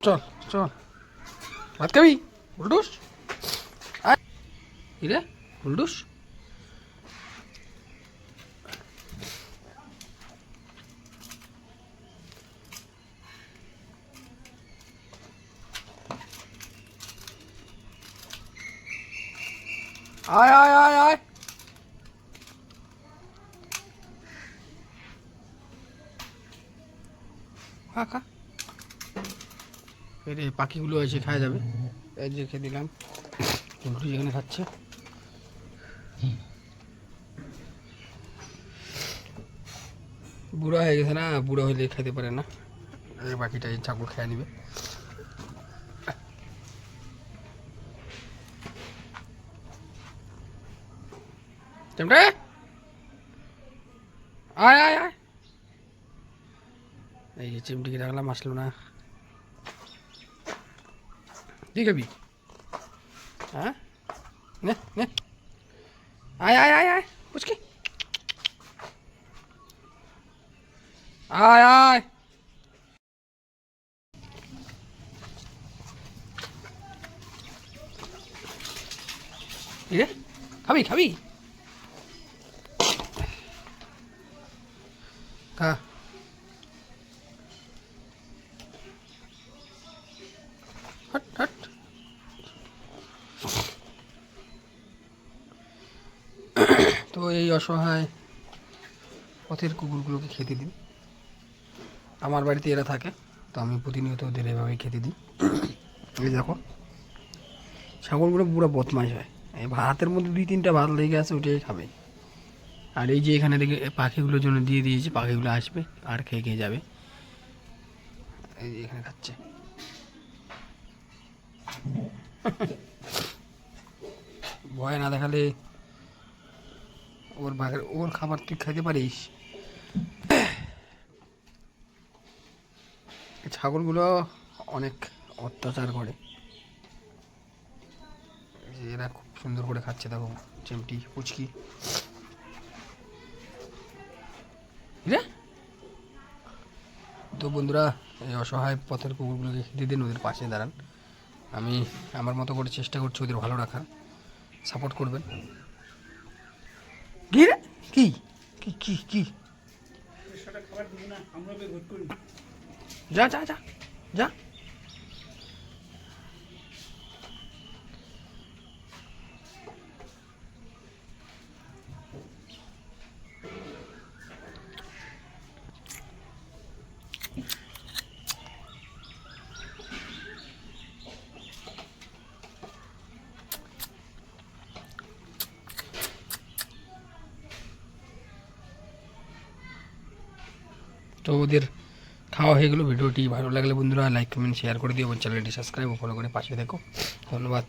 চল চল ভাত খাবি উল্টুস রে উল্টুস আয় আয় আয় আয় খা খা এর এই পাখিগুলো এসে খাওয়া যাবে এই যে রেখে দিলাম উল্টু যেখানে খাচ্ছে বুড়া হয়ে গেছে না, বুড়া হইলে খেতে পারে না, এই বাকিটা এই ছাগল খেয়ে নিবে। চিমটে আয় আয় আয় এই যে চিমটিকে রাখলাম, আসলো না। কি খাবি? হ্যাঁ নে নে আয় আয় আয় আয় পুচকি আয় আয় রে খাবি খাবি খা। হট হট তো এই অসহায় পথের কুকুরগুলোকে খেতে দিন। আমার বাড়িতে এরা থাকে, তো আমি প্রতিনিয়ত ওদের এভাবেই খেতে দিই। এই দেখো ছাগলগুলো পুরো বদমাইশ হয়, এই ভাতের মধ্যে 2-3টা ভাত লেগে আছে, ওটাই খাবে। আর এই যে এখানে দেখে পাখিগুলোর জন্য দিয়ে দিয়েছি, পাখিগুলো আসবে আর খেয়ে খেয়ে যাবে। এই যে এখানে খাচ্ছে। ভয় না দেখালে ওর খাবার তুই খেতে পারিস। ছাগলগুলো অনেক অত্যাচার করে, এরা খুব সুন্দর করে খাচ্ছে। দেখো চিমটি পুচকি রে। তো বন্ধুরা, এই অসহায় পথের কুকুরগুলোকে খেতে দিন, ওদের পাশে দাঁড়ান। আমি আমার মতো করে চেষ্টা করছি ওদের ভালো রাখার, সাপোর্ট করবেন। কি রে কি কি কি কি যা যা যা যা। তো ওদের খাওয়া হয়ে গেলো। ভিডিওটি ভালো লাগলে বন্ধুরা লাইক কমেন্ট শেয়ার করে দিও এবং চ্যানেলটি সাবস্ক্রাইব ও ফলো করে পাশে দেখো। ধন্যবাদ।